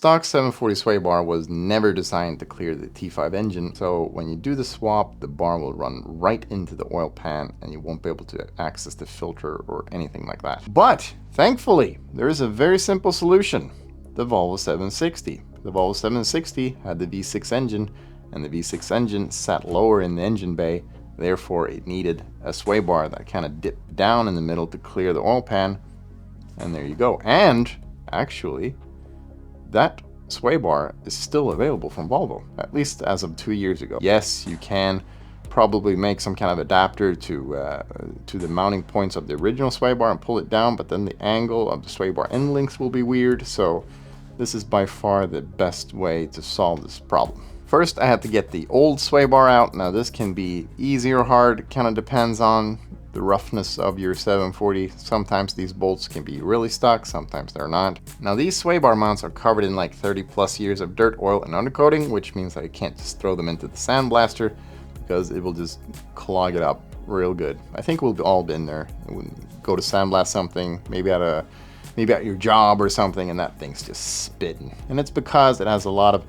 Stock 740 sway bar was never designed to clear the T5 engine, so when you do the swap, the bar will run right into the oil pan and you won't be able to access the filter or anything like that. But thankfully, there is a very simple solution. The Volvo 760. The Volvo 760 had the V6 engine, and the V6 engine sat lower in the engine bay, therefore it needed a sway bar that kind of dipped down in the middle to clear the oil pan, and there you go. And actually, that sway bar is still available from Volvo, at least as of 2 years ago. Yes, you can probably make some kind of adapter to the mounting points of the original sway bar and pull it down, but then the angle of the sway bar end links will be weird, so this is by far the best way to solve this problem. First, I had to get the old sway bar out. Now this can be easy or hard, it kind of depends on the roughness of your 740. Sometimes these bolts can be really stuck, sometimes they're not. Now these sway bar mounts are covered in like 30 plus years of dirt, oil, and undercoating, which means I can't just throw them into the sandblaster because it will just clog it up real good. I think we've all been there. Go to sandblast something, maybe at your job or something, and that thing's just spitting. And it's because it has a lot of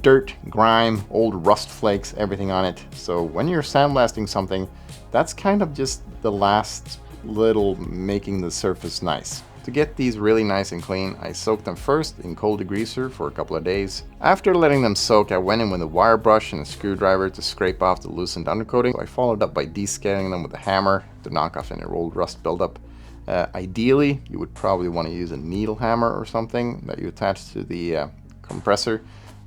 dirt, grime, old rust flakes, everything on it. So when you're sandblasting something, that's kind of just the last little making the surface nice. To get these really nice and clean, I soaked them first in cold degreaser for a couple of days. After letting them soak, I went in with a wire brush and a screwdriver to scrape off the loosened undercoating. I followed up by descaling them with a hammer to knock off any old rust buildup. Ideally, you would probably want to use a needle hammer or something that you attach to the compressor,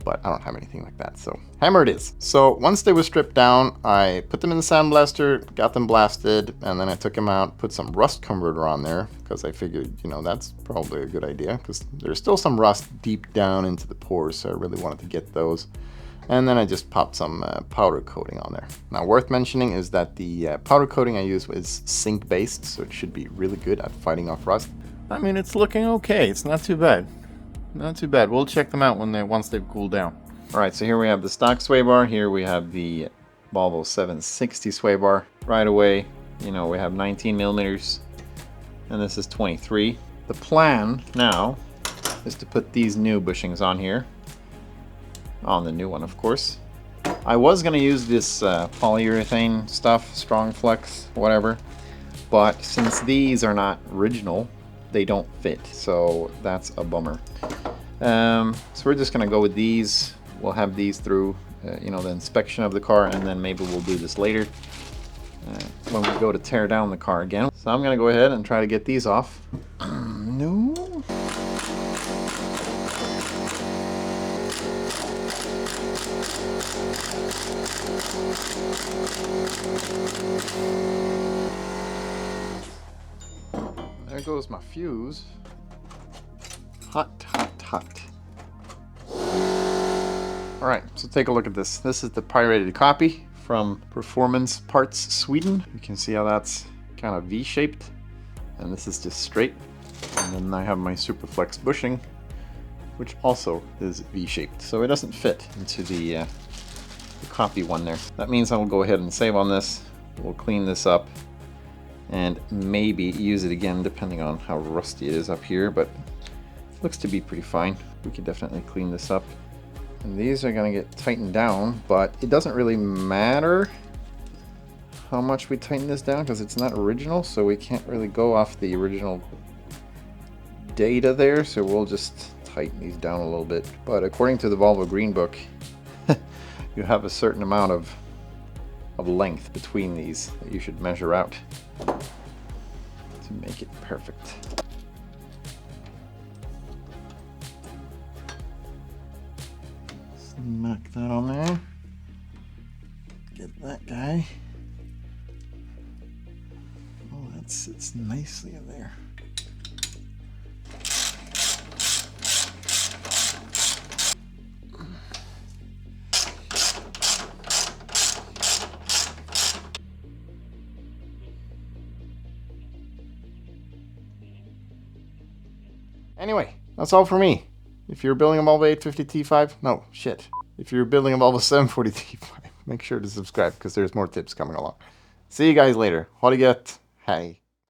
but I don't have anything like that, so hammer it is. So once they were stripped down, I put them in the sandblaster, got them blasted, and then I took them out, put some rust converter on there, because I figured, you know, that's probably a good idea, because there's still some rust deep down into the pores, so I really wanted to get those. And then I just popped some powder coating on there. Now, worth mentioning is that the powder coating I used was zinc based, so it should be really good at fighting off rust. I mean, it's looking okay, it's not too bad. Not too bad. We'll check them out once they've cooled down. All right, so here we have the stock sway bar. Here we have the Volvo 760 sway bar. Right away, you know, we have 19 millimeters, and this is 23. The plan now is to put these new bushings on here, on the new one, of course. I was going to use this polyurethane stuff, Strong Flex, whatever, but since these are not original, they don't fit, so that's a bummer. So we're just gonna go with these. We'll have these through you know, the inspection of the car, and then maybe we'll do this later when we go to tear down the car again. So I'm gonna go ahead and try to get these off. No. There goes my fuse. Hot, hot, hot. All right, so take a look at this. This is the pirated copy from Performance Parts Sweden. You can see how that's kind of V-shaped, and this is just straight. And then I have my Superflex bushing, which also is V-shaped, so it doesn't fit into the copy one there. That means I will go ahead and save on this. We'll clean this up and maybe use it again depending on how rusty it is up here, but it looks to be pretty fine. We can definitely clean this up. And these are going to get tightened down, but it doesn't really matter how much we tighten this down because it's not original, so we can't really go off the original data there, so we'll just tighten these down a little bit. But according to the Volvo Green Book, you have a certain amount of length between these that you should measure out to make it perfect. Smack that on there. Get that guy. Oh, that sits nicely in there. Anyway, that's all for me. If you're building a Volvo 850 T5, no, shit. If you're building a Volvo 740 T5, make sure to subscribe because there's more tips coming along. See you guys later. Ha det gött. Hej.